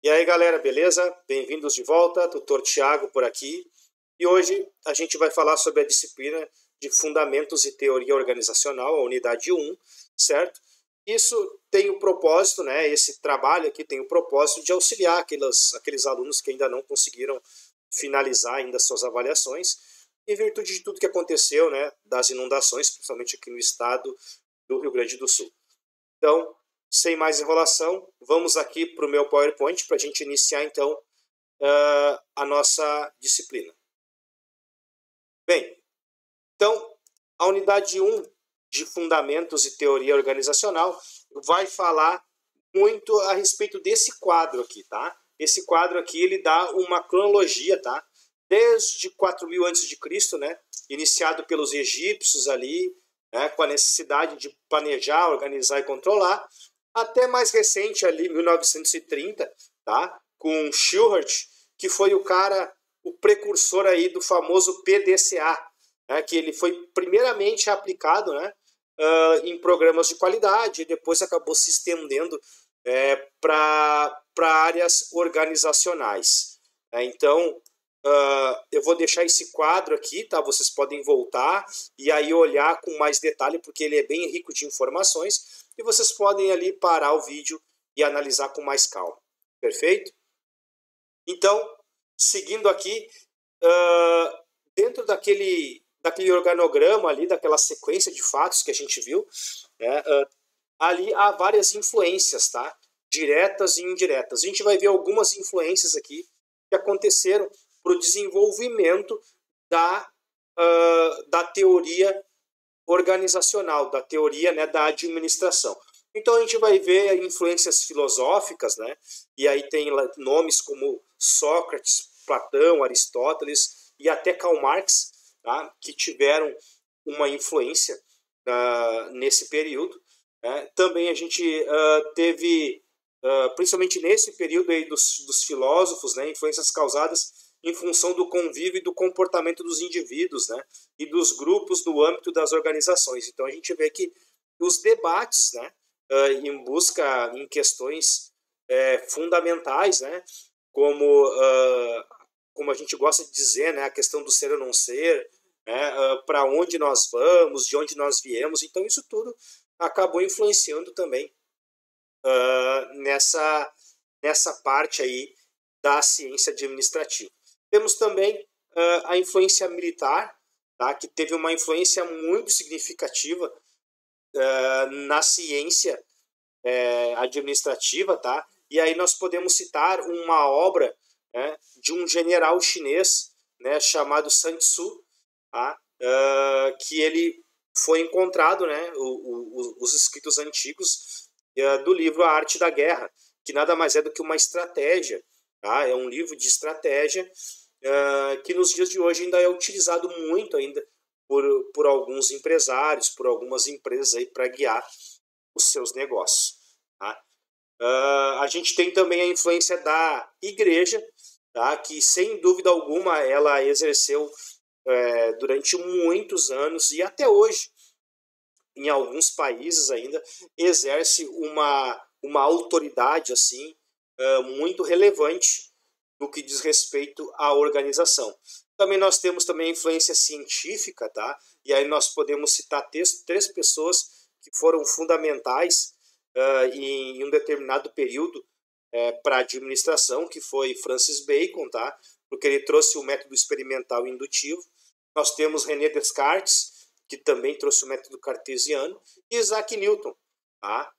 E aí, galera, beleza? Bem-vindos de volta, Tutor Tiago por aqui. E hoje a gente vai falar sobre a disciplina de Fundamentos e Teoria Organizacional, a unidade 1, certo? Isso tem o propósito, né? Esse trabalho aqui tem o propósito de auxiliar aqueles alunos que ainda não conseguiram finalizar ainda suas avaliações, em virtude de tudo que aconteceu, né? Das inundações, principalmente aqui no estado do Rio Grande do Sul. Então, sem mais enrolação, vamos aqui para o meu PowerPoint para a gente iniciar então a nossa disciplina. Bem, então a unidade 1 de Fundamentos e Teoria Organizacional vai falar muito a respeito desse quadro aqui, tá? Esse quadro aqui ele dá uma cronologia, tá? Desde 4000 a.C., né? Iniciado pelos egípcios ali, né? Com a necessidade de planejar, organizar e controlar, até mais recente ali, 1930, tá? Com Shewhart, que foi o precursor aí do famoso PDCA, né? Que ele foi primeiramente aplicado, né? Em programas de qualidade e depois acabou se estendendo para áreas organizacionais. Então, eu vou deixar esse quadro aqui, tá? Vocês podem voltar e aí olhar com mais detalhe, porque ele é bem rico de informações, e vocês podem ali parar o vídeo e analisar com mais calma. Perfeito? Então, seguindo aqui, dentro daquele organograma ali, daquela sequência de fatos que a gente viu, né, ali há várias influências, tá? Diretas e indiretas. A gente vai ver algumas influências aqui que aconteceram para o desenvolvimento da teoria organizacional, da teoria, né, da administração. Então a gente vai ver influências filosóficas, né? E aí tem nomes como Sócrates, Platão, Aristóteles e até Karl Marx, tá? Que tiveram uma influência nesse período. Né? Também a gente teve, principalmente nesse período aí dos filósofos, né? Influências causadas em função do convívio e do comportamento dos indivíduos, né? E dos grupos no âmbito das organizações. Então a gente vê que os debates, né? Em busca em questões fundamentais, né? Como a gente gosta de dizer, né? A questão do ser ou não ser, né? Para onde nós vamos, de onde nós viemos. Então isso tudo acabou influenciando também nessa parte aí da ciência administrativa. Temos também a influência militar, tá? Que teve uma influência muito significativa na ciência administrativa, tá? E aí nós podemos citar uma obra, né, de um general chinês, né, chamado Sun Tzu, tá? Que ele foi encontrado, né, os escritos antigos do livro A Arte da Guerra, que nada mais é do que uma estratégia, tá? É um livro de estratégia que nos dias de hoje ainda é utilizado muito ainda por alguns empresários, por algumas empresas aí para guiar os seus negócios. Tá? A gente tem também a influência da igreja, tá? Que sem dúvida alguma ela exerceu durante muitos anos e até hoje, em alguns países ainda, exerce uma autoridade assim muito relevante no que diz respeito à organização. Também nós temos também a influência científica, tá? E aí nós podemos citar três pessoas que foram fundamentais em um determinado período para a administração, que foi Francis Bacon, tá? Porque ele trouxe o método experimental indutivo. Nós temos René Descartes, que também trouxe o método cartesiano, e Isaac Newton, tá?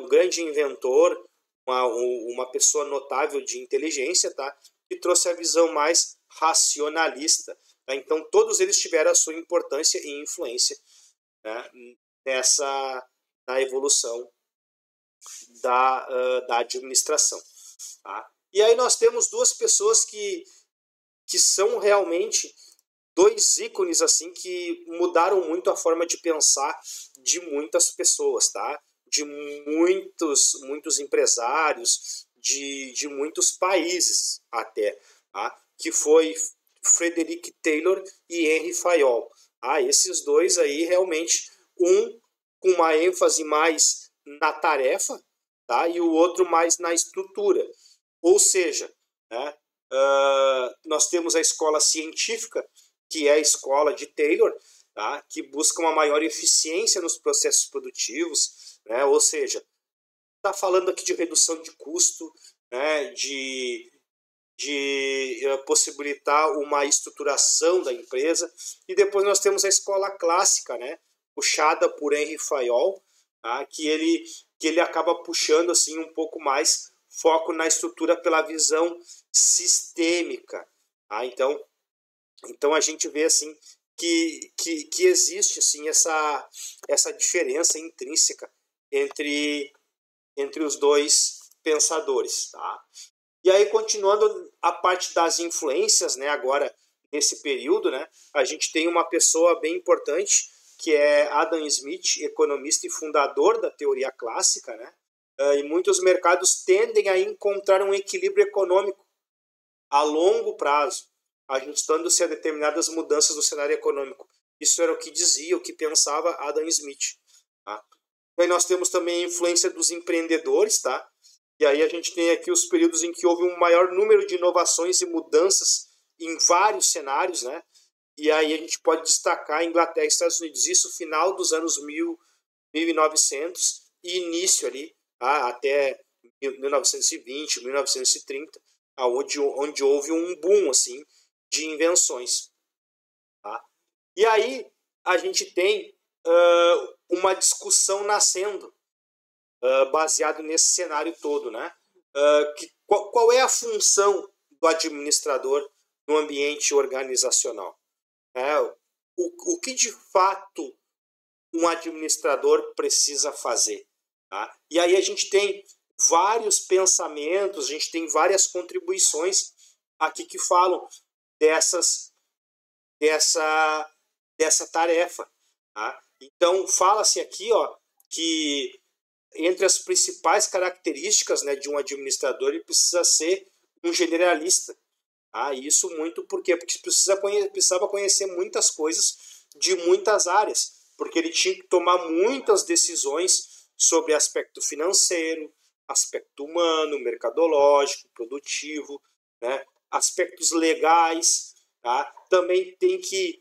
Um grande inventor, uma pessoa notável de inteligência, tá? Que trouxe a visão mais racionalista. Tá? Então, todos eles tiveram a sua importância e influência, né, na evolução da administração. Tá? E aí nós temos duas pessoas que são realmente dois ícones assim que mudaram muito a forma de pensar de muitas pessoas, tá? De muitos empresários, de muitos países até, tá? Que foi Frederick Taylor e Henry Fayol. Esses dois aí realmente, um com uma ênfase mais na tarefa, tá? E o outro mais na estrutura. Ou seja, né, nós temos a escola científica, que é a escola de Taylor, tá, que busca uma maior eficiência nos processos produtivos, né, ou seja, está falando aqui de redução de custo, né, de possibilitar uma estruturação da empresa. E depois nós temos a escola clássica, né, puxada por Henry Fayol, tá, que ele acaba puxando assim um pouco mais foco na estrutura pela visão sistêmica. Tá? Então a gente vê assim que existe assim essa diferença intrínseca entre os dois pensadores. Tá? E aí, continuando a parte das influências, né, agora nesse período, né, a gente tem uma pessoa bem importante, que é Adam Smith, economista e fundador da teoria clássica, né, e muitos mercados tendem a encontrar um equilíbrio econômico a longo prazo, ajustando-se a determinadas mudanças do cenário econômico. Isso era o que dizia, o que pensava Adam Smith. Tá? E aí nós temos também a influência dos empreendedores, tá? E aí a gente tem aqui os períodos em que houve um maior número de inovações e mudanças em vários cenários, né? E aí a gente pode destacar a Inglaterra e Estados Unidos, isso final dos anos 1900 e início ali, até 1920, 1930, onde houve um boom assim, de invenções. Tá? E aí a gente tem uma discussão nascendo, baseado nesse cenário todo, né? Qual é a função do administrador no ambiente organizacional? O que de fato um administrador precisa fazer? Tá? E aí a gente tem vários pensamentos, a gente tem várias contribuições aqui que falam dessa tarefa. Tá? Então fala-se aqui, ó, que entre as principais características, né, de um administrador, ele precisa ser um generalista. Isso muito por quê? Porque precisava conhecer muitas coisas de muitas áreas, porque ele tinha que tomar muitas decisões sobre aspecto financeiro, aspecto humano, mercadológico, produtivo, né, aspectos legais. Tá? Também tem que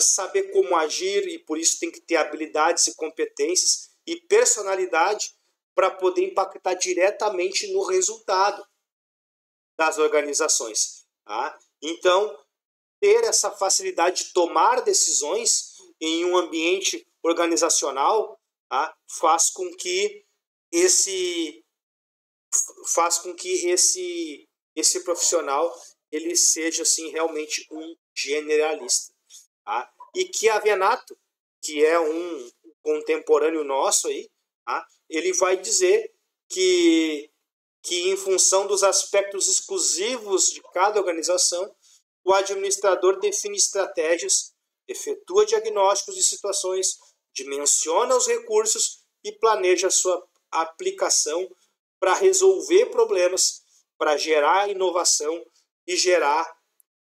saber como agir, e por isso tem que ter habilidades e competências e personalidade para poder impactar diretamente no resultado das organizações. Tá? Então, ter essa facilidade de tomar decisões em um ambiente organizacional, tá, faz com que esse profissional ele seja assim realmente um generalista. Tá? E Chiavenato, que é um contemporâneo nosso aí, tá? Ele vai dizer que em função dos aspectos exclusivos de cada organização, o administrador define estratégias, efetua diagnósticos de situações, dimensiona os recursos e planeja sua aplicação para resolver problemas, para gerar inovação e gerar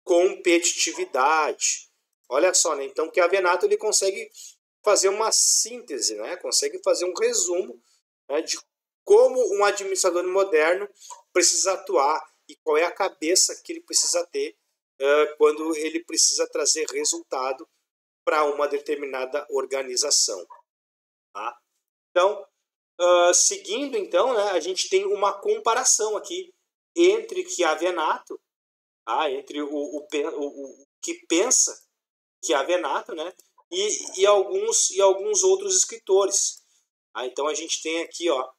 competitividade. Olha só, né? Então Chiavenato ele consegue fazer uma síntese, né? Consegue fazer um resumo, né, de como um administrador moderno precisa atuar e qual é a cabeça que ele precisa ter quando ele precisa trazer resultado para uma determinada organização. Tá? Então, seguindo, então, né, a gente tem uma comparação aqui entre Chiavenato, entre o que pensa Chiavenato, né, e alguns outros escritores. Então a gente tem aqui, ó,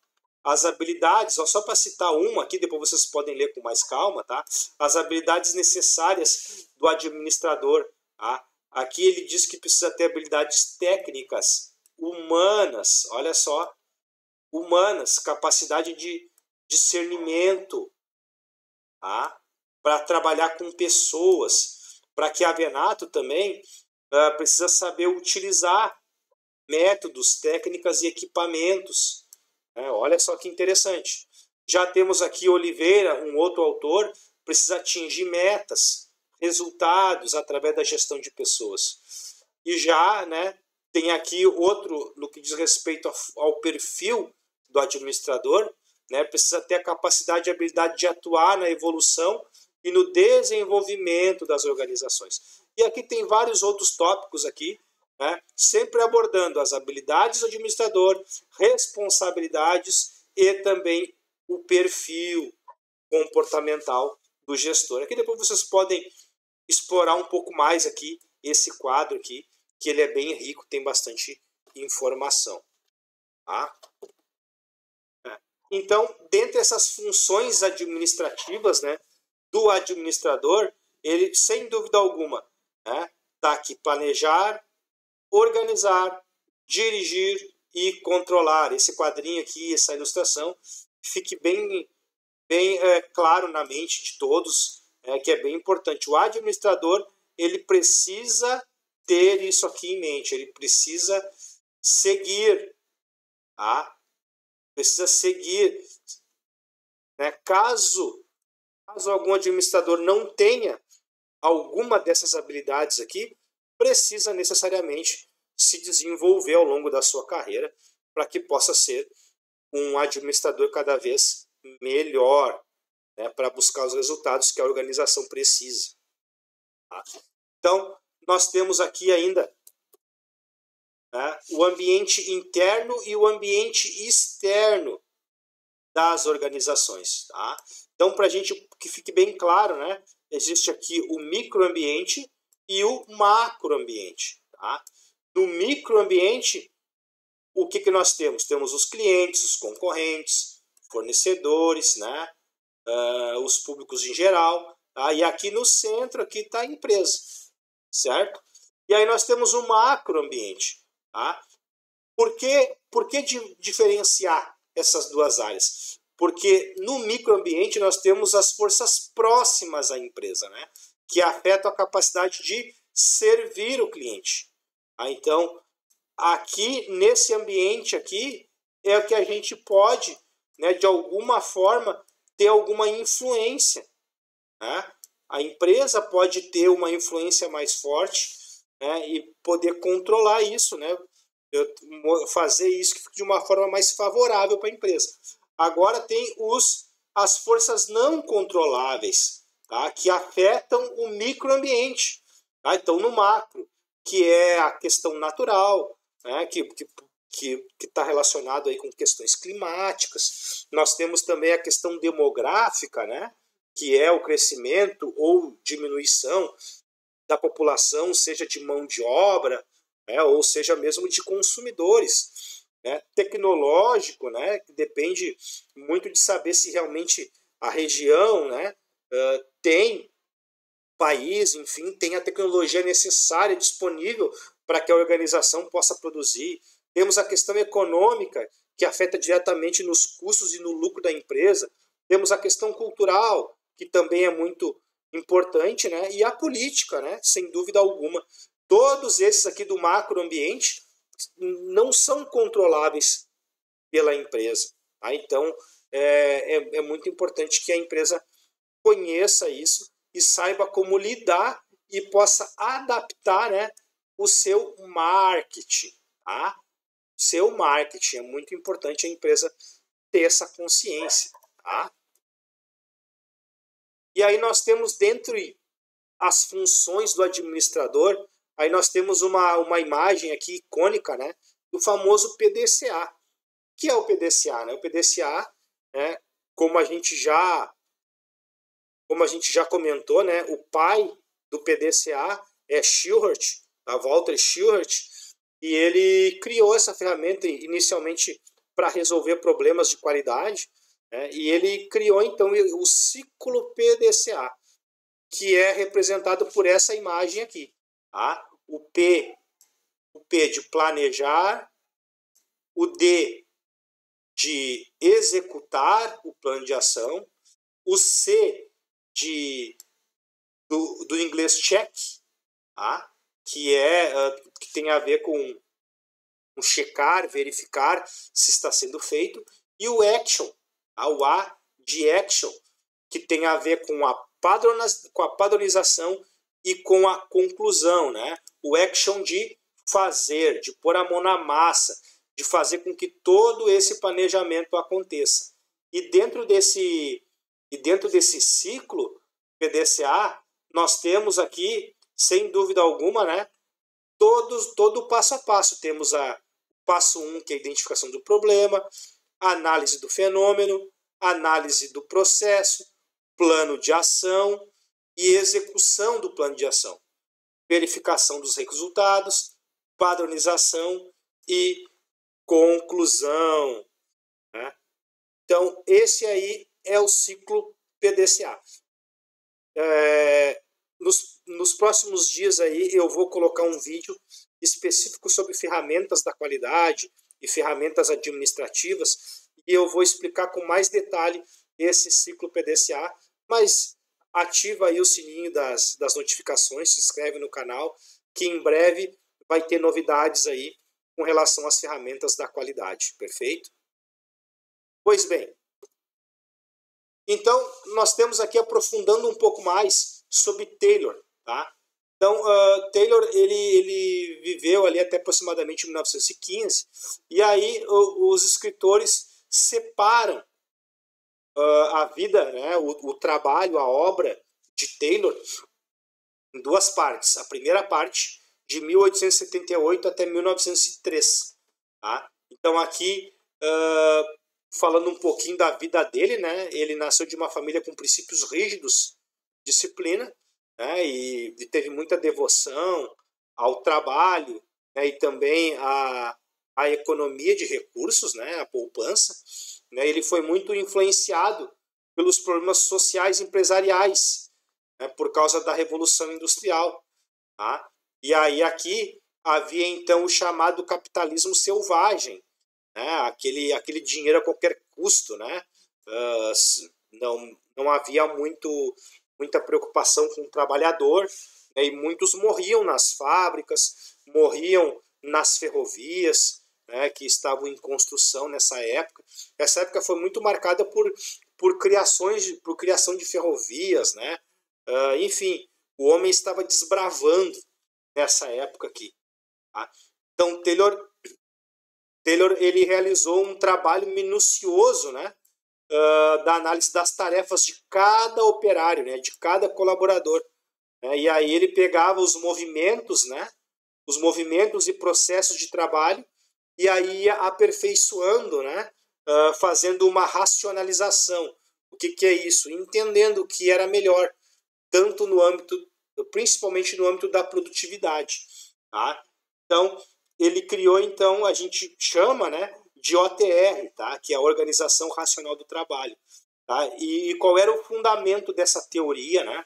as habilidades, ó, só para citar uma aqui, depois vocês podem ler com mais calma, tá? As habilidades necessárias do administrador. Tá? Aqui ele diz que precisa ter habilidades técnicas, humanas, olha só, humanas, capacidade de discernimento, tá? Para trabalhar com pessoas. Para Chiavenato também precisa saber utilizar métodos, técnicas e equipamentos. Olha só que interessante. Já temos aqui Oliveira, um outro autor, precisa atingir metas, resultados através da gestão de pessoas. E já, né, tem aqui outro no que diz respeito ao perfil do administrador, né? Precisa ter a capacidade e habilidade de atuar na evolução e no desenvolvimento das organizações. E aqui tem vários outros tópicos aqui, né? Sempre abordando as habilidades do administrador, responsabilidades e também o perfil comportamental do gestor. Aqui depois vocês podem explorar um pouco mais aqui esse quadro aqui, que ele é bem rico, tem bastante informação. Tá? Então, dentre essas funções administrativas, né, do administrador, ele, sem dúvida alguma, tá aqui planejar, organizar, dirigir e controlar. Esse quadrinho aqui, essa ilustração, fique bem claro na mente de todos, que é bem importante. O administrador, ele precisa ter isso aqui em mente, ele precisa seguir, tá? Precisa seguir, né? Caso algum administrador não tenha alguma dessas habilidades aqui, precisa necessariamente se desenvolver ao longo da sua carreira para que possa ser um administrador cada vez melhor, né, para buscar os resultados que a organização precisa. Tá? Então, nós temos aqui ainda, né, o ambiente interno e o ambiente externo das organizações. Tá? Então, para a gente que fique bem claro, né, existe aqui o microambiente e o macroambiente. Tá? No microambiente, o que nós temos? Temos os clientes, os concorrentes, fornecedores, né, os públicos em geral. Tá? E aqui no centro está a empresa, certo? E aí nós temos o macroambiente. Tá? Por que diferenciar essas duas áreas? Porque no microambiente nós temos as forças próximas à empresa, né? Que afetam a capacidade de servir o cliente. Então, aqui nesse ambiente aqui é o que a gente pode, né, de alguma forma, ter alguma influência. Né? A empresa pode ter uma influência mais forte, né, e poder controlar isso, né? Fazer isso de uma forma mais favorável para a empresa. Agora tem as forças não controláveis, tá? Que afetam o microambiente. Tá? Então, no macro, que é a questão natural, né? que está relacionado aí com questões climáticas. Nós temos também a questão demográfica, né? Que é o crescimento ou diminuição da população, seja de mão de obra, né? Ou seja mesmo de consumidores. Né? Tecnológico, né? Que depende muito de saber se realmente a região, né, tem país, enfim, tem a tecnologia necessária disponível para que a organização possa produzir. Temos a questão econômica, que afeta diretamente nos custos e no lucro da empresa. Temos a questão cultural, que também é muito importante, né? E a política, né? Sem dúvida alguma. Todos esses aqui do macroambiente não são controláveis pela empresa. Tá? Então, é muito importante que a empresa conheça isso e saiba como lidar e possa adaptar, né, o seu marketing. Tá? Seu marketing, é muito importante a empresa ter essa consciência. Tá? E aí nós temos dentre as funções do administrador, aí nós temos uma imagem aqui icônica, né, do famoso PDCA. O que é o PDCA? Né? O PDCA, né, como a gente já comentou, né, o pai do PDCA é Shewhart, a Walter Shewhart, e ele criou essa ferramenta inicialmente para resolver problemas de qualidade, né, e ele criou então o ciclo PDCA, que é representado por essa imagem aqui. Tá? O P de planejar, o D de executar o plano de ação, o C do inglês check, tá? que tem a ver com checar, verificar se está sendo feito, e o action, tá? O A de action, que tem a ver com a padronização e com a conclusão, né? O action de fazer, de pôr a mão na massa, de fazer com que todo esse planejamento aconteça. E dentro desse ciclo PDCA, nós temos aqui, sem dúvida alguma, né, todo o passo a passo. Temos o passo 1, que é a identificação do problema, análise do fenômeno, análise do processo, plano de ação e execução do plano de ação, verificação dos resultados, padronização e conclusão, né? Então, esse aí é o ciclo PDCA. Nos próximos dias aí eu vou colocar um vídeo específico sobre ferramentas da qualidade e ferramentas administrativas, e eu vou explicar com mais detalhe esse ciclo PDCA, mas ativa aí o sininho das notificações, se inscreve no canal, que em breve vai ter novidades aí com relação às ferramentas da qualidade, perfeito? Pois bem, então nós temos aqui aprofundando um pouco mais sobre Taylor, tá? Então, Taylor, ele viveu ali até aproximadamente 1915, e aí os escritores separam a vida, né, o trabalho, a obra de Taylor em duas partes. A primeira parte, de 1878 até 1903. Tá? Então, aqui, falando um pouquinho da vida dele, né, ele nasceu de uma família com princípios rígidos, disciplina, né, e teve muita devoção ao trabalho, né, e também a economia de recursos, né, a poupança. Né, ele foi muito influenciado pelos problemas sociais e empresariais, né, por causa da Revolução Industrial. Tá? E aí aqui havia então o chamado capitalismo selvagem, né, aquele dinheiro a qualquer custo, né? Não havia muita preocupação com o trabalhador, né, e muitos morriam nas fábricas, morriam nas ferrovias, né, que estavam em construção nessa época. Essa época foi muito marcada por criação de ferrovias, né? Enfim, o homem estava desbravando nessa época aqui. Tá? Então, Taylor ele realizou um trabalho minucioso, né, da análise das tarefas de cada operário, né, de cada colaborador. Né, e aí ele pegava os movimentos, né, os movimentos e processos de trabalho, e aí ia aperfeiçoando, né, fazendo uma racionalização. O que é isso? Entendendo o que era melhor, tanto principalmente no âmbito da produtividade. Tá? Então, ele criou, então, a gente chama, né, de OTR, tá? Que é a Organização Racional do Trabalho. Tá? E qual era o fundamento dessa teoria? Né?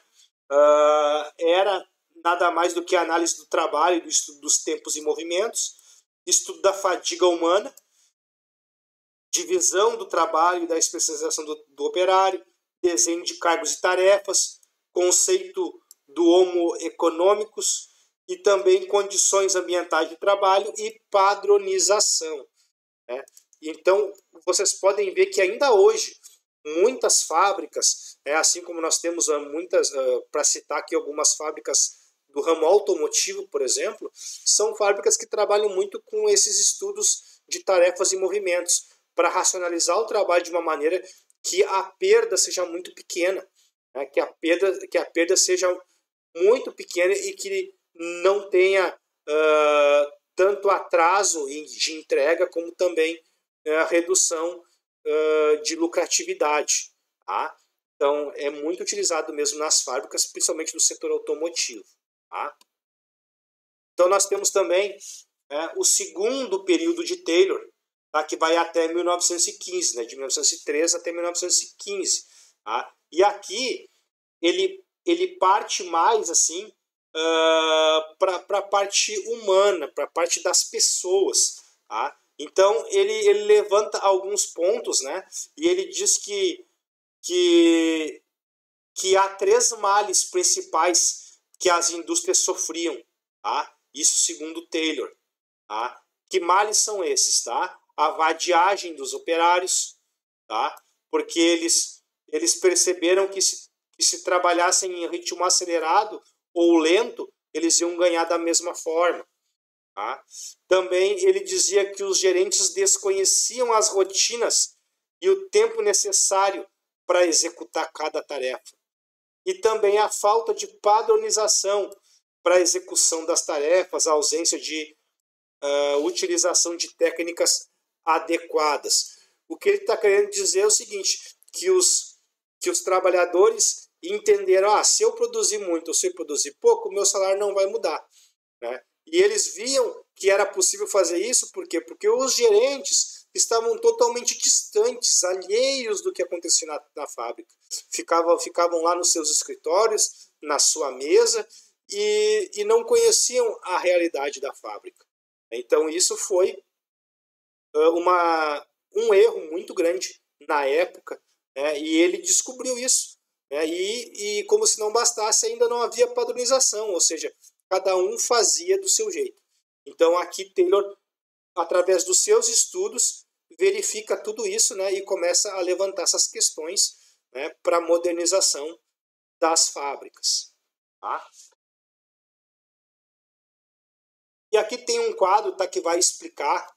Era nada mais do que a análise do trabalho, do estudo dos tempos e movimentos, estudo da fadiga humana, divisão do trabalho e da especialização do operário, desenho de cargos e tarefas, conceito do homo econômicos e também condições ambientais de trabalho e padronização. Né? Então, vocês podem ver que ainda hoje, muitas fábricas, assim como nós temos muitas, para citar aqui algumas fábricas do ramo automotivo, por exemplo, são fábricas que trabalham muito com esses estudos de tarefas e movimentos, para racionalizar o trabalho de uma maneira que a perda seja muito pequena, né? que a perda seja muito pequena e que não tenha tanto atraso de entrega, como também redução de lucratividade. Tá? Então, é muito utilizado mesmo nas fábricas, principalmente no setor automotivo. Tá? Então, nós temos também o segundo período de Taylor, tá? Que vai até 1915, né? De 1913 até 1915. Tá? E aqui ele parte mais assim para a parte humana, para a parte das pessoas. Tá? Então, ele levanta alguns pontos, né? E ele diz que há 3 males principais que as indústrias sofriam. Tá? Isso segundo Taylor. Tá? Que males são esses? Tá? A vadiagem dos operários, tá? Porque eles perceberam que se trabalhassem em ritmo acelerado ou lento, eles iam ganhar da mesma forma. Tá? Também ele dizia que os gerentes desconheciam as rotinas e o tempo necessário para executar cada tarefa. E também a falta de padronização para a execução das tarefas, a ausência de utilização de técnicas adequadas. O que ele está querendo dizer é o seguinte, que os trabalhadores entenderam, se eu produzir muito ou se eu produzir pouco, o meu salário não vai mudar. Né? E eles viam que era possível fazer isso, por quê? Porque os gerentes estavam totalmente distantes, alheios do que acontecia na fábrica. Ficavam lá nos seus escritórios, na sua mesa, e não conheciam a realidade da fábrica. Então isso foi um erro muito grande na época, né? E ele descobriu isso. Né? E como se não bastasse, ainda não havia padronização, ou seja, cada um fazia do seu jeito. Então aqui Taylor, através dos seus estudos, verifica tudo isso, né? E começa a levantar essas questões, né? Para a modernização das fábricas. Tá? E aqui tem um quadro, tá, que vai explicar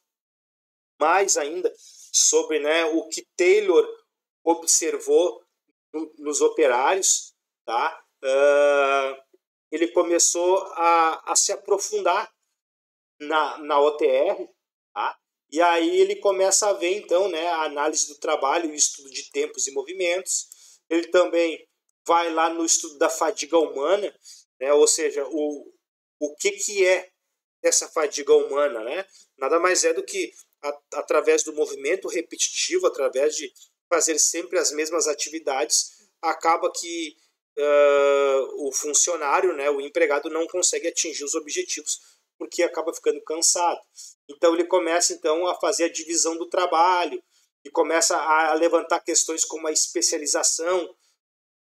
mais ainda sobre, né, o que Taylor observou nos operários. Tá? Ele começou a se aprofundar na OTR, tá? E aí ele começa a ver, então, né, a análise do trabalho e o estudo de tempos e movimentos. Ele também vai lá no estudo da fadiga humana, né, ou seja, o que é essa fadiga humana, né? Nada mais é do que através do movimento repetitivo, através de fazer sempre as mesmas atividades, acaba que o funcionário, né, o empregado, não consegue atingir os objetivos porque acaba ficando cansado. Então ele começa então a fazer a divisão do trabalho e começa a levantar questões como a especialização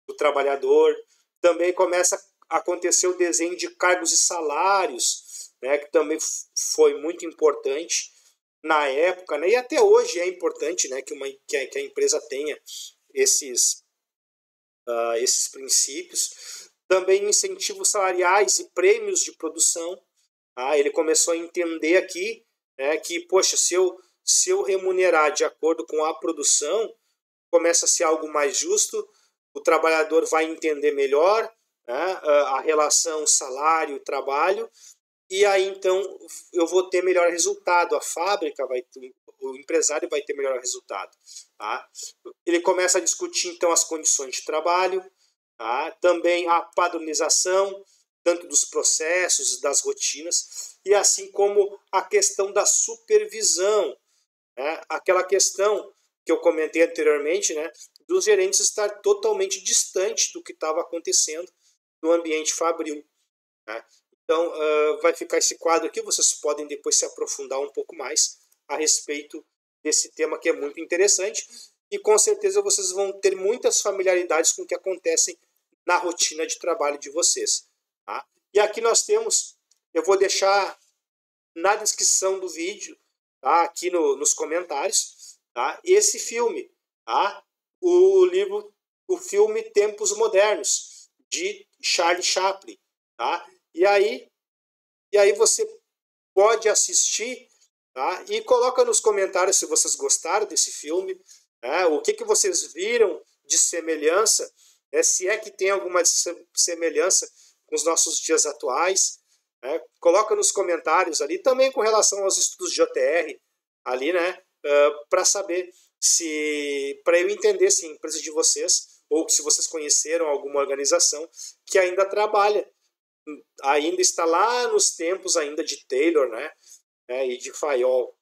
do trabalhador. Também começa a acontecer o desenho de cargos e salários, né, que também foi muito importante na época, né, e até hoje é importante, né, que a empresa tenha esses princípios. Também incentivos salariais e prêmios de produção. Ele começou a entender aqui, né, que, poxa, se eu remunerar de acordo com a produção, começa a ser algo mais justo, o trabalhador vai entender melhor, né, a relação salário-trabalho, e aí então eu vou ter melhor resultado, a fábrica vai ter, o empresário vai ter melhor resultado. Tá? Ele começa a discutir então as condições de trabalho, tá? Também a padronização, tanto dos processos, das rotinas, e assim como a questão da supervisão, né? Aquela questão que eu comentei anteriormente, né? Dos gerentes estar totalmente distante do que estava acontecendo no ambiente fabril. Né? Então, vai ficar esse quadro aqui, vocês podem depois se aprofundar um pouco mais a respeito desse tema que é muito interessante, e com certeza vocês vão ter muitas familiaridades com o que acontece na rotina de trabalho de vocês. Tá? E aqui nós temos, eu vou deixar na descrição do vídeo, tá? Aqui nos comentários, tá? Esse filme, tá? O filme Tempos Modernos, de Charlie Chaplin. Tá? E aí você pode assistir, tá? E coloca nos comentários se vocês gostaram desse filme, né? O que vocês viram de semelhança, né? Se é que tem alguma semelhança com os nossos dias atuais, né? Coloca nos comentários ali, também com relação aos estudos de OTR, ali, né? Para saber para eu entender se a empresa de vocês, ou se vocês conheceram alguma organização que ainda trabalha, ainda está lá nos tempos ainda de Taylor, né? E de Fayol.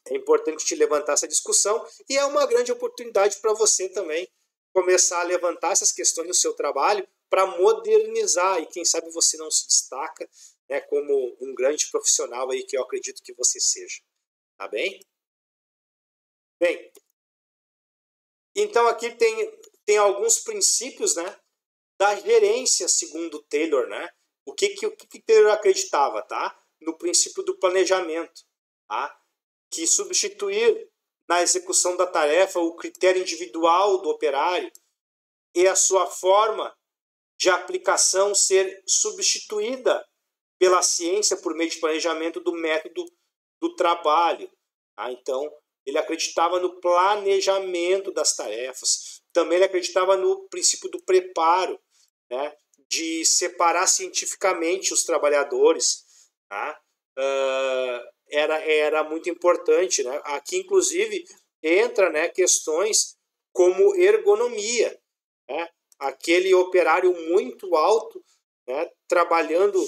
É importante te levantar essa discussão, e é uma grande oportunidade para você também começar a levantar essas questões no seu trabalho para modernizar, e quem sabe você não se destaca, né, como um grande profissional aí que eu acredito que você seja. Tá bem? Bem, então aqui tem alguns princípios, né, da gerência segundo Taylor, né? O que Taylor acreditava, tá? No princípio do planejamento, tá? Que substituir na execução da tarefa o critério individual do operário e a sua forma de aplicação ser substituída pela ciência por meio de planejamento do método do trabalho. Tá? Então, ele acreditava no planejamento das tarefas, também ele acreditava no princípio do preparo, né, de separar cientificamente os trabalhadores, tá? Era muito importante, né? Aqui, inclusive, entra, né, questões como ergonomia, né? Aquele operário muito alto, né, trabalhando,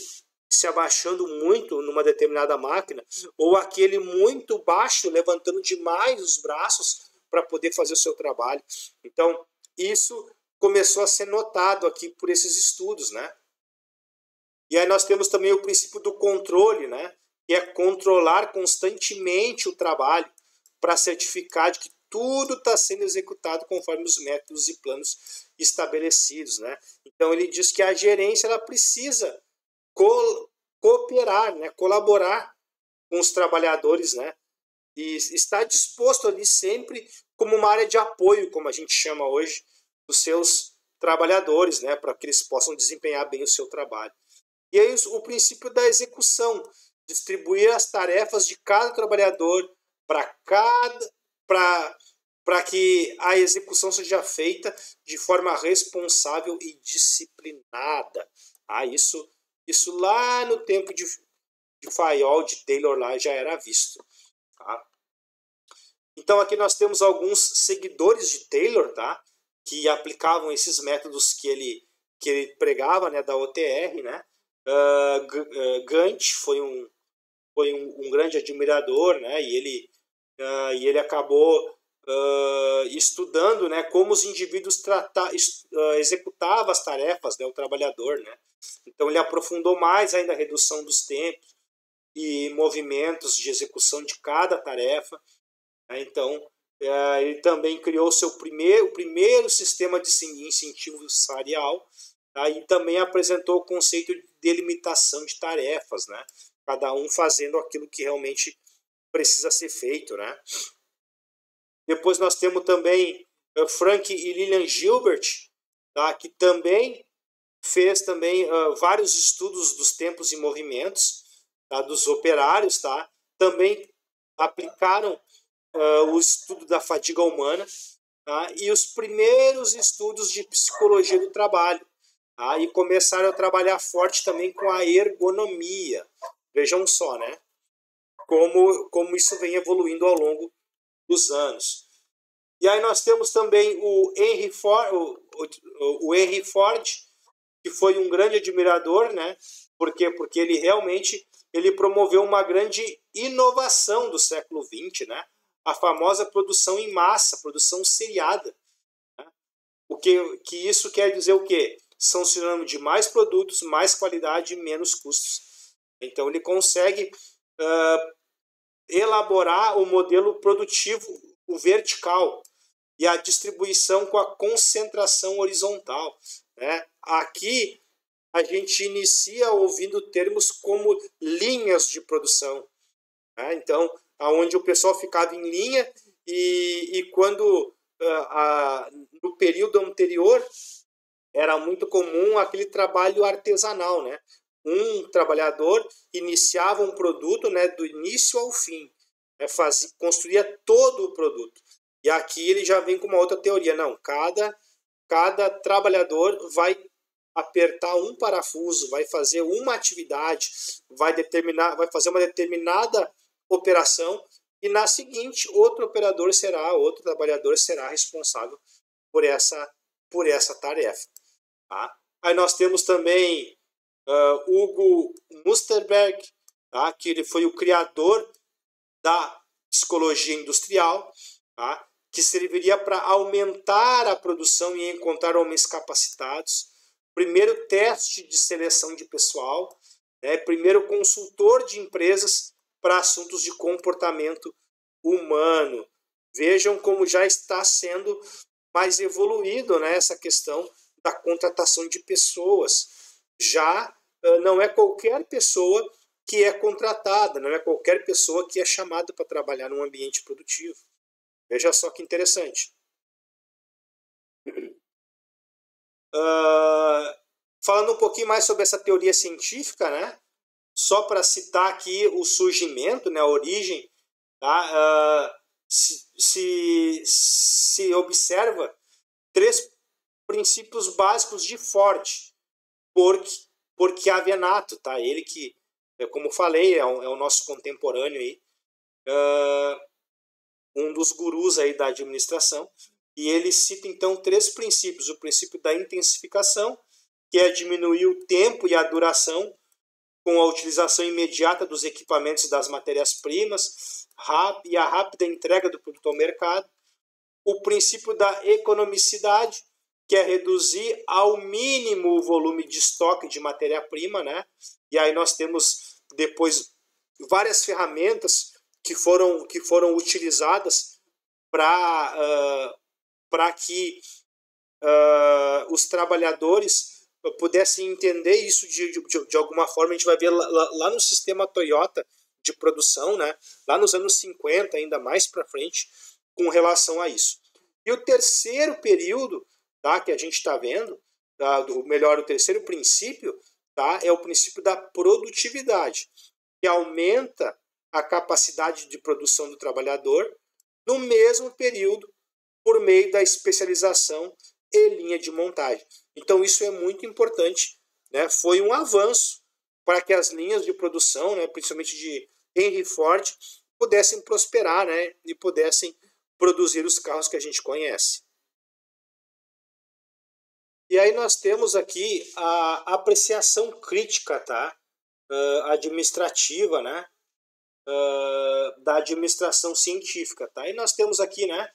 se abaixando muito numa determinada máquina, ou aquele muito baixo, levantando demais os braços para poder fazer o seu trabalho. Então, isso começou a ser notado aqui por esses estudos, né? E aí nós temos também o princípio do controle, né? Que é controlar constantemente o trabalho para certificar de que tudo está sendo executado conforme os métodos e planos estabelecidos, né? Então ele diz que a gerência ela precisa cooperar, né? Colaborar com os trabalhadores, né? E está disposto ali sempre como uma área de apoio, como a gente chama hoje, dos seus trabalhadores, né? Para que eles possam desempenhar bem o seu trabalho. E aí o princípio da execução, distribuir as tarefas de cada trabalhador para que a execução seja feita de forma responsável e disciplinada. Isso lá no tempo de Fayol, de Taylor lá já era visto. Tá? Então aqui nós temos alguns seguidores de Taylor, tá? Que aplicavam esses métodos que ele pregava, né, da OTR, né? Gantt foi um grande admirador, né? E ele acabou estudando, né, como os indivíduos executavam as tarefas, né, o trabalhador, né? Então ele aprofundou mais ainda a redução dos tempos e movimentos de execução de cada tarefa, né? Então ele também criou o primeiro sistema de incentivo salarial, tá? E também apresentou o conceito de delimitação de tarefas, né? Cada um fazendo aquilo que realmente precisa ser feito, né? Depois nós temos também Frank e Lillian Gilbert, tá? Que também fez também vários estudos dos tempos e movimentos, tá? Dos operários, tá? Também aplicaram o estudo da fadiga humana, tá? E os primeiros estudos de psicologia do trabalho. Tá? E começaram a trabalhar forte também com a ergonomia. Vejam só, né? Como isso vem evoluindo ao longo dos anos. E aí nós temos também o Henry Ford, que foi um grande admirador, né? Por quê? Porque ele promoveu uma grande inovação do século XX, né? A famosa produção em massa, produção seriada. Né? Que isso quer dizer o quê? São sinônimos de mais produtos, mais qualidade e menos custos. Então ele consegue elaborar o modelo produtivo, o vertical, e a distribuição com a concentração horizontal, né? Aqui a gente inicia ouvindo termos como linhas de produção, né? Então, aonde o pessoal ficava em linha e quando no período anterior era muito comum aquele trabalho artesanal, né? Um trabalhador iniciava um produto, né, do início ao fim, né, construía todo o produto. E aqui ele já vem com uma outra teoria. Não, cada trabalhador vai apertar um parafuso, vai fazer uma atividade, vai fazer uma determinada operação e na seguinte outro trabalhador será responsável por essa tarefa. Tá? Aí nós temos também Hugo Musterberg, tá? Que ele foi o criador da psicologia industrial, tá? Que serviria para aumentar a produção e encontrar homens capacitados. Primeiro teste de seleção de pessoal, né? Primeiro consultor de empresas para assuntos de comportamento humano. Vejam como já está sendo mais evoluído, né, essa questão da contratação de pessoas. Já não é qualquer pessoa que é contratada, não é qualquer pessoa que é chamada para trabalhar num ambiente produtivo. Veja só que interessante. Falando um pouquinho mais sobre essa teoria científica, né? Só para citar aqui o surgimento, né, a origem, tá? se observa três princípios básicos de Ford por Chiavenato, tá? Ele que, como falei, é o nosso contemporâneo aí, um dos gurus aí da administração, e ele cita então três princípios: o princípio da intensificação, que é diminuir o tempo e a duração com a utilização imediata dos equipamentos e das matérias-primas e a rápida entrega do produto ao mercado; o princípio da economicidade, que é reduzir ao mínimo o volume de estoque de matéria-prima, né? E aí nós temos depois várias ferramentas que foram utilizadas para que os trabalhadores pudessem entender isso de alguma forma. A gente vai ver lá no sistema Toyota de produção, né? Lá nos anos 50, ainda mais para frente, com relação a isso. E o terceiro período, tá, que a gente está vendo, tá, o terceiro princípio, tá, é o princípio da produtividade, que aumenta a capacidade de produção do trabalhador no mesmo período por meio da especialização e linha de montagem. Então isso é muito importante, né? Foi um avanço para que as linhas de produção, né, principalmente de Henry Ford, pudessem prosperar, né, e pudessem produzir os carros que a gente conhece. E aí nós temos aqui a apreciação crítica, tá? Administrativa, né? Da administração científica, tá? E nós temos aqui, né,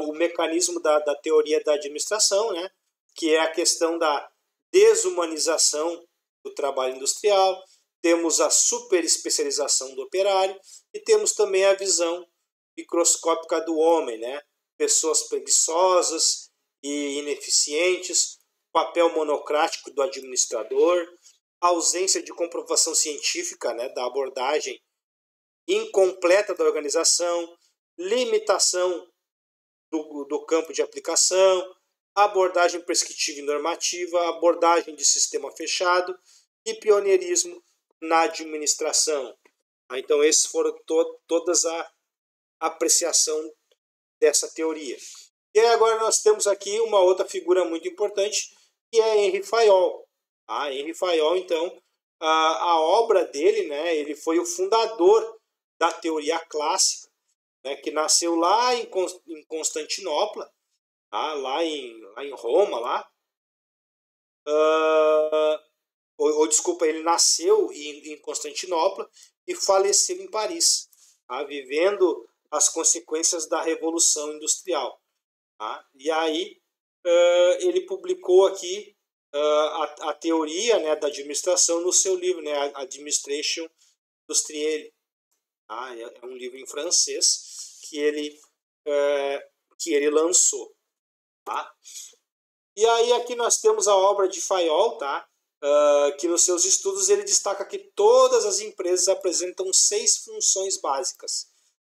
o mecanismo da teoria da administração, né, que é a questão da desumanização do trabalho industrial, temos a superespecialização do operário e temos também a visão microscópica do homem, né? Pessoas preguiçosas e ineficientes, papel monocrático do administrador, ausência de comprovação científica, né, da abordagem incompleta da organização, limitação do campo de aplicação, abordagem prescritiva e normativa, abordagem de sistema fechado e pioneirismo na administração. Então, esses foram todas a apreciação dessa teoria. E aí agora nós temos aqui uma outra figura muito importante, que é Henry Fayol. Henry Fayol, então, a obra dele, né, ele foi o fundador da teoria clássica, né, que nasceu lá em Constantinopla, tá, lá em Roma, desculpa, ele nasceu em Constantinopla e faleceu em Paris, tá, vivendo as consequências da Revolução Industrial. Tá? E aí ele publicou aqui a teoria, né, da administração no seu livro, né, Administration Industrielle. Tá? É um livro em francês que ele lançou. Tá? E aí aqui nós temos a obra de Fayol, tá? Que nos seus estudos ele destaca que todas as empresas apresentam 6 funções básicas.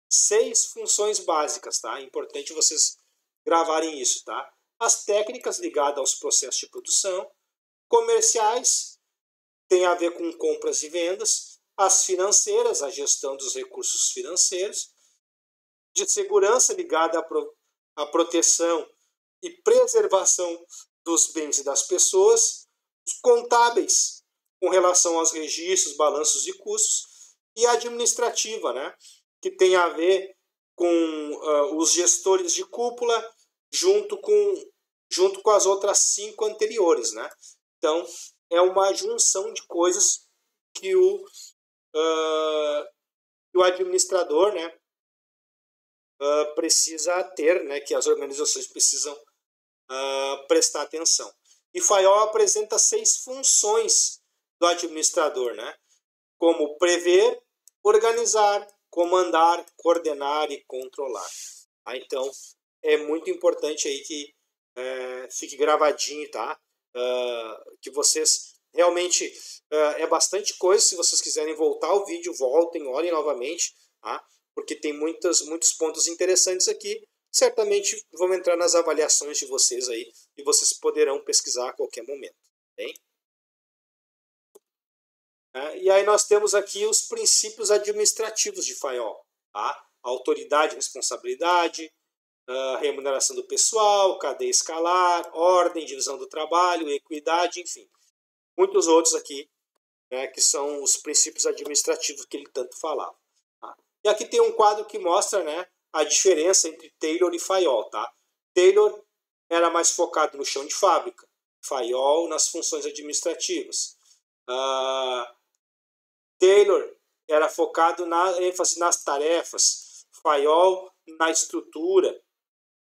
6 funções básicas, tá? É importante vocês gravarem isso, tá? As técnicas ligadas aos processos de produção, comerciais, tem a ver com compras e vendas, as financeiras, a gestão dos recursos financeiros, de segurança ligada à proteção e preservação dos bens e das pessoas, os contábeis, com relação aos registros, balanços e custos, e a administrativa, né, que tem a ver com os gestores de cúpula junto com as outras 5 anteriores, né? Então, é uma junção de coisas que o administrador, né, precisa ter, né, que as organizações precisam prestar atenção. E Fayol apresenta 6 funções do administrador, né, como prever, organizar, comandar, coordenar e controlar. Então, é muito importante aí que fique gravadinho, tá? Que vocês realmente é bastante coisa. Se vocês quiserem voltar ao vídeo, voltem, olhem novamente, tá? Porque tem muitos pontos interessantes aqui. Certamente vão entrar nas avaliações de vocês aí e vocês poderão pesquisar a qualquer momento, bem? E aí nós temos aqui os princípios administrativos de Fayol, tá? autoridade e responsabilidade, remuneração do pessoal, cadeia escalar, ordem, divisão do trabalho, equidade, enfim. Muitos outros aqui, né, que são os princípios administrativos que ele tanto falava. Tá? E aqui tem um quadro que mostra, né, a diferença entre Taylor e Fayol. Tá? Taylor era mais focado no chão de fábrica, Fayol nas funções administrativas. Taylor era focado na ênfase nas tarefas, Fayol na estrutura.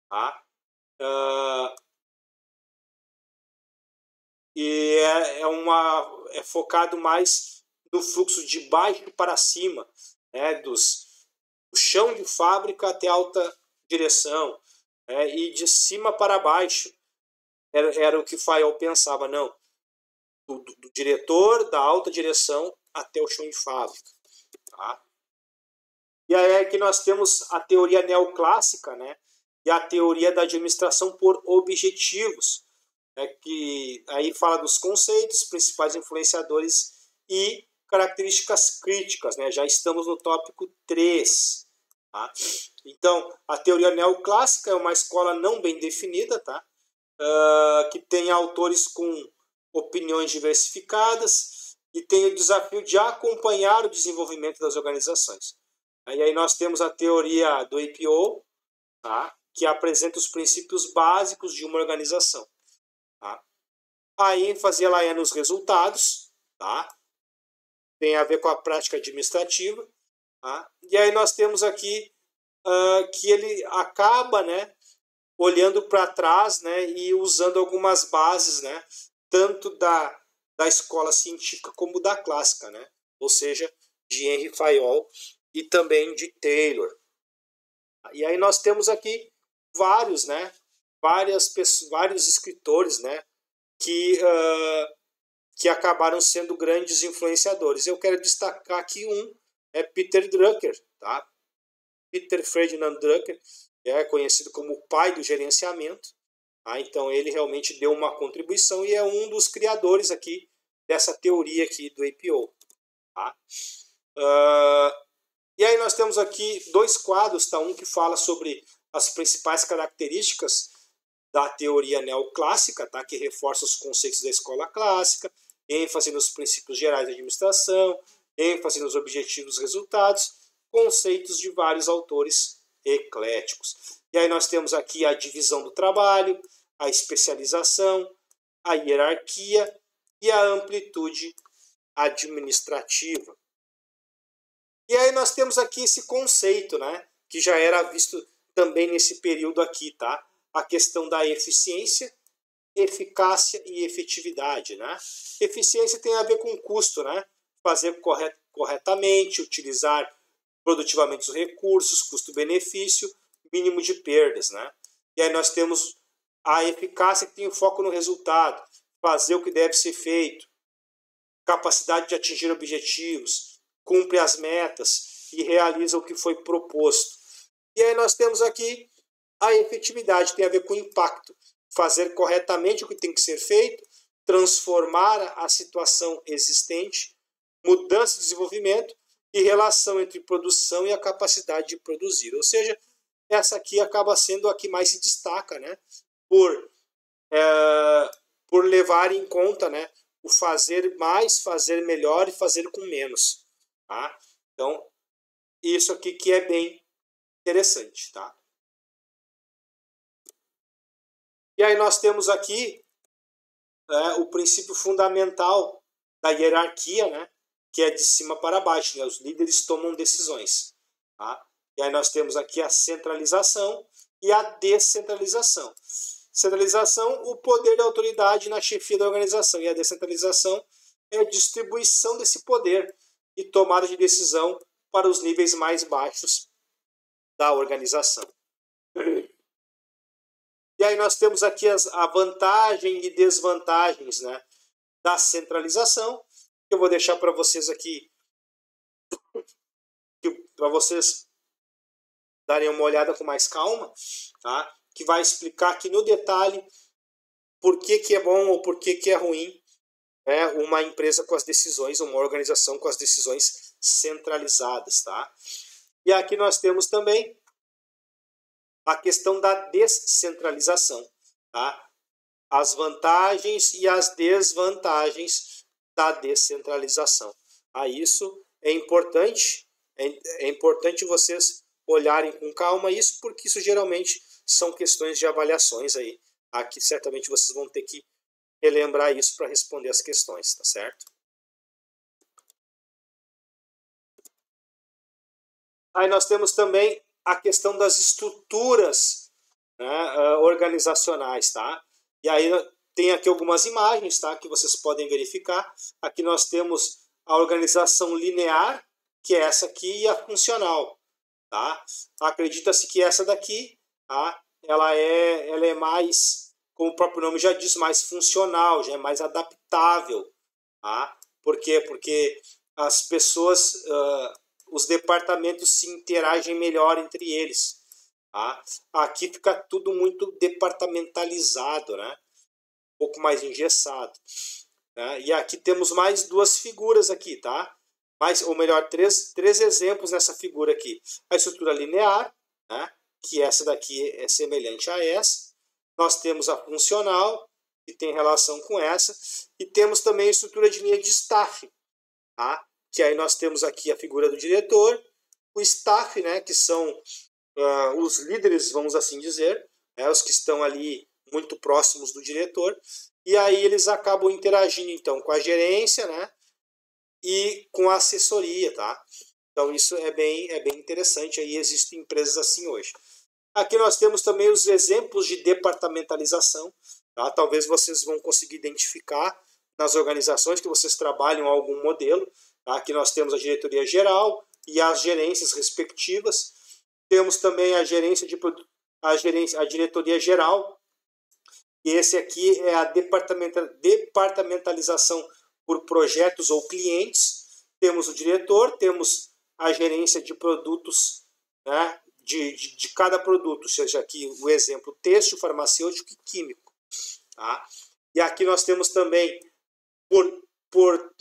Tá? E é focado mais no fluxo de baixo para cima, né, do chão de fábrica até alta direção, e de cima para baixo. Era o que Fayol pensava, não, do diretor, da alta direção até o chão de fábrica. Tá? E aí é que nós temos a teoria neoclássica, né, e a teoria da administração por objetivos, que aí fala dos conceitos, principais influenciadores e características críticas. Né? Já estamos no tópico 3. Tá? Então, a teoria neoclássica é uma escola não bem definida, tá? Que tem autores com opiniões diversificadas e tem o desafio de acompanhar o desenvolvimento das organizações. E aí nós temos a teoria do APO, tá? Que apresenta os princípios básicos de uma organização. Tá? A ênfase ela é nos resultados, tá? Tem a ver com a prática administrativa. Tá? E aí nós temos aqui que ele acaba, né, olhando para trás, né, e usando algumas bases, né, tanto da escola científica como da clássica, né? Ou seja, de Henry Fayol e também de Taylor. E aí nós temos aqui vários, né, vários escritores, né, que acabaram sendo grandes influenciadores. Eu quero destacar aqui Peter Drucker, tá? Peter Ferdinand Drucker, é conhecido como o pai do gerenciamento. Tá? Então ele realmente deu uma contribuição e é um dos criadores aqui dessa teoria aqui do APO. Tá? E aí nós temos aqui dois quadros, tá? Um que fala sobre as principais características da teoria neoclássica, tá? Que reforça os conceitos da escola clássica, ênfase nos princípios gerais da administração, ênfase nos objetivos e resultados, conceitos de vários autores ecléticos. E aí nós temos aqui a divisão do trabalho, a especialização, a hierarquia e a amplitude administrativa. E aí nós temos aqui esse conceito, né, que já era visto também nesse período aqui, tá? A questão da eficiência, eficácia e efetividade, né? Eficiência tem a ver com custo, né? Fazer corretamente, utilizar produtivamente os recursos, custo-benefício, mínimo de perdas, né? E aí nós temos a eficácia, que tem foco no resultado, fazer o que deve ser feito, capacidade de atingir objetivos, cumpre as metas e realiza o que foi proposto. E aí nós temos aqui a efetividade, tem a ver com impacto, fazer corretamente o que tem que ser feito, transformar a situação existente, mudança de desenvolvimento e relação entre produção e a capacidade de produzir. Ou seja, essa aqui acaba sendo a que mais se destaca, né? Por levar em conta, né, o fazer mais, fazer melhor e fazer com menos. Tá? Então, isso aqui que é bem interessante. Tá? E aí nós temos aqui o princípio fundamental da hierarquia, né, que é de cima para baixo. Né? Os líderes tomam decisões. Tá? E aí nós temos aqui a centralização e a descentralização. Centralização, o poder da autoridade na chefia da organização. E a descentralização é a distribuição desse poder e tomada de decisão para os níveis mais baixos da organização. E aí nós temos aqui a vantagem e desvantagens, né, da centralização. Eu vou deixar para vocês aqui, para vocês darem uma olhada com mais calma, tá? Que vai explicar aqui no detalhe por que é bom ou por que é ruim uma empresa com as decisões, uma organização com as decisões centralizadas. Tá? E aqui nós temos também a questão da descentralização, tá? As vantagens e as desvantagens da descentralização. Isso é importante, é importante vocês olharem com calma isso, porque isso geralmente são questões de avaliações aí. Aqui certamente vocês vão ter que relembrar isso para responder as questões, tá certo? Aí nós temos também a questão das estruturas, né, organizacionais, tá? E aí tem aqui algumas imagens, tá, que vocês podem verificar. Aqui nós temos a organização linear, que é essa aqui, e a funcional, tá? Acredita-se que essa daqui, tá, ela é mais, como o próprio nome já diz, mais funcional, já é mais adaptável, tá? Por quê? Porque as pessoas, os departamentos se interagem melhor entre eles. Tá? Aqui fica tudo muito departamentalizado, né? Um pouco mais engessado. Né? E aqui temos mais duas figuras aqui, tá? Ou melhor, três exemplos nessa figura aqui. A estrutura linear, né? Que essa daqui é semelhante a essa. Nós temos a funcional, que tem relação com essa. E temos também a estrutura de linha de staff, tá? Que aí nós temos aqui a figura do diretor, o staff, né? Que são os líderes, vamos assim dizer, os que estão ali muito próximos do diretor, e aí eles acabam interagindo então com a gerência, né, e com a assessoria, tá? Então isso é bem interessante, aí existem empresas assim hoje. Aqui nós temos também os exemplos de departamentalização, tá? Talvez vocês vão conseguir identificar nas organizações que vocês trabalham algum modelo, tá? Aqui nós temos a diretoria geral e as gerências respectivas. Temos também a diretoria geral, e esse aqui é a departamentalização por projetos ou clientes. Temos o diretor, temos a gerência de produtos, né, de cada produto, seja aqui o exemplo têxtil, farmacêutico e químico. Tá? E aqui nós temos também, por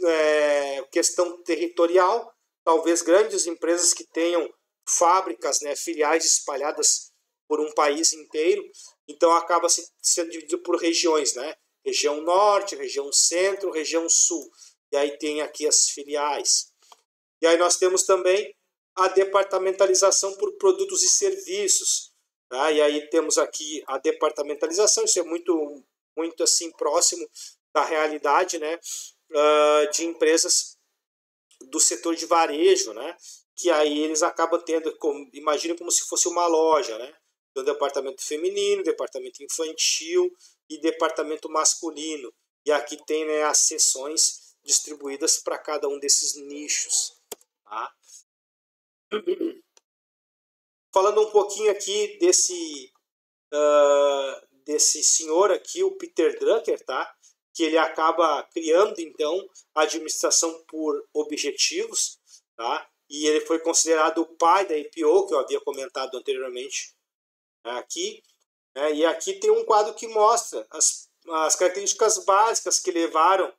questão territorial, talvez grandes empresas que tenham fábricas, né, filiais espalhadas por um país inteiro, então acaba sendo dividido por regiões, né? Região norte, região centro, região sul. E aí tem aqui as filiais. E aí nós temos também a departamentalização por produtos e serviços. Tá? E aí temos aqui a departamentalização, isso é muito assim próximo da realidade, né? De empresas do setor de varejo, né? Que aí eles acabam tendo, imagina como se fosse uma loja, né? Tem o departamento feminino, departamento infantil e departamento masculino. E aqui tem, né, as seções distribuídas para cada um desses nichos. Tá? Falando um pouquinho aqui desse senhor aqui, o Peter Drucker, tá? Que ele acaba criando, então, a administração por objetivos, tá? E ele foi considerado o pai da IPO, que eu havia comentado anteriormente aqui. E aqui tem um quadro que mostra as características básicas que levaram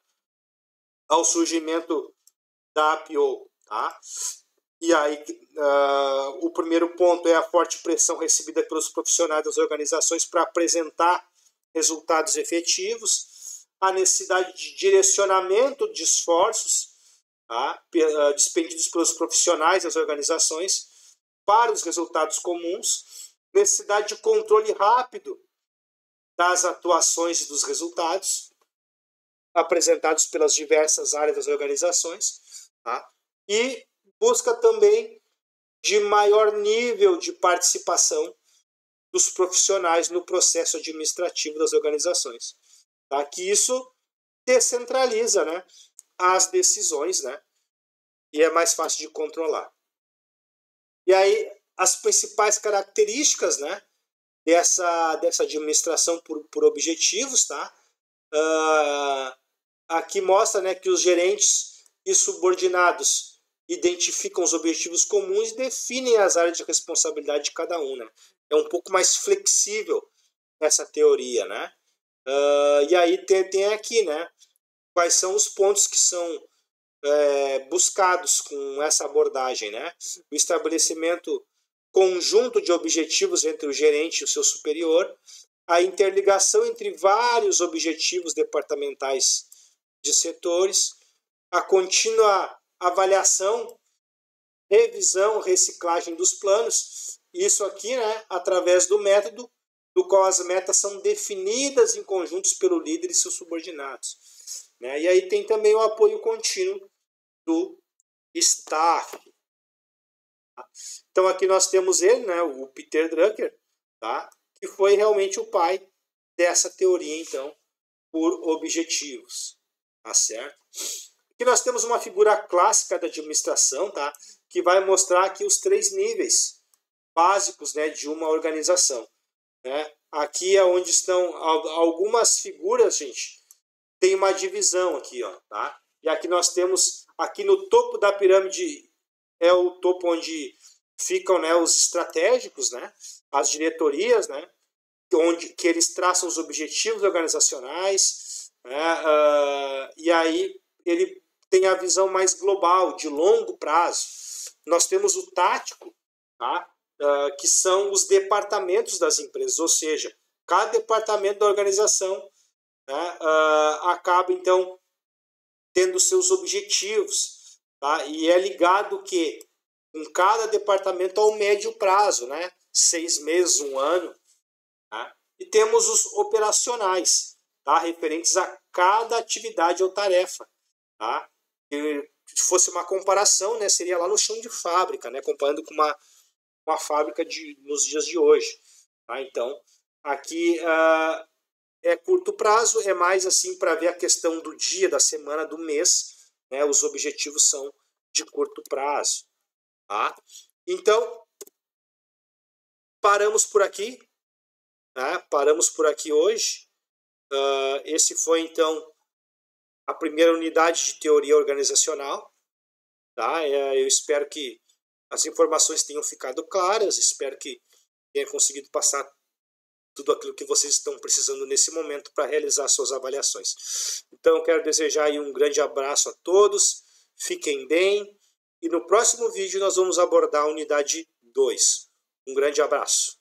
ao surgimento da IPO. Tá? E aí, o primeiro ponto é a forte pressão recebida pelos profissionais das organizações para apresentar resultados efetivos, a necessidade de direcionamento de esforços, tá, dispendidos pelos profissionais das organizações para os resultados comuns, necessidade de controle rápido das atuações e dos resultados apresentados pelas diversas áreas das organizações, tá, e busca também de maior nível de participação dos profissionais no processo administrativo das organizações. Tá? Que isso descentraliza, né, as decisões, né, e é mais fácil de controlar. E aí, as principais características, né, dessa administração por objetivos, tá? Aqui mostra, né, que os gerentes e subordinados identificam os objetivos comuns e definem as áreas de responsabilidade de cada um, né? É um pouco mais flexível essa teoria, né? E aí tem aqui, né, quais são os pontos que são buscados com essa abordagem, né? O estabelecimento conjunto de objetivos entre o gerente e o seu superior, a interligação entre vários objetivos departamentais de setores, a contínua avaliação, revisão, reciclagem dos planos, isso aqui, né, através do método, do qual as metas são definidas em conjuntos pelo líder e seus subordinados. Né? E aí tem também o apoio contínuo do staff. Tá? Então aqui nós temos ele, né, o Peter Drucker, tá? Que foi realmente o pai dessa teoria, então, por objetivos. Tá certo? Aqui nós temos uma figura clássica da administração, tá? Que vai mostrar aqui os 3 níveis básicos, né, de uma organização. Né? Aqui é onde estão algumas figuras, gente. Tem uma divisão aqui, ó, tá? E aqui nós temos, aqui no topo da pirâmide, é o topo onde ficam, né, os estratégicos, né? As diretorias, né? Que eles traçam os objetivos organizacionais, né? E aí ele tem a visão mais global, de longo prazo. Nós temos o tático, tá? Que são os departamentos das empresas, ou seja, cada departamento da organização, né, acaba, então, tendo seus objetivos, tá? E é ligado que com cada departamento ao médio prazo, né? 6 meses, 1 ano. Tá? E temos os operacionais, tá? Referentes a cada atividade ou tarefa. Tá? Se fosse uma comparação, né, seria lá no chão de fábrica, né, comparando com uma fábrica nos dias de hoje. Tá? Então, aqui é curto prazo, é mais assim para ver a questão do dia, da semana, do mês. Né? Os objetivos são de curto prazo. Tá? Então, paramos por aqui. Tá? Paramos por aqui hoje. Esse foi, então, a primeira unidade de teoria organizacional. Tá? Eu espero que as informações tenham ficado claras, espero que tenha conseguido passar tudo aquilo que vocês estão precisando nesse momento para realizar suas avaliações. Então, eu quero desejar aí um grande abraço a todos, fiquem bem, e no próximo vídeo nós vamos abordar a unidade 2. Um grande abraço.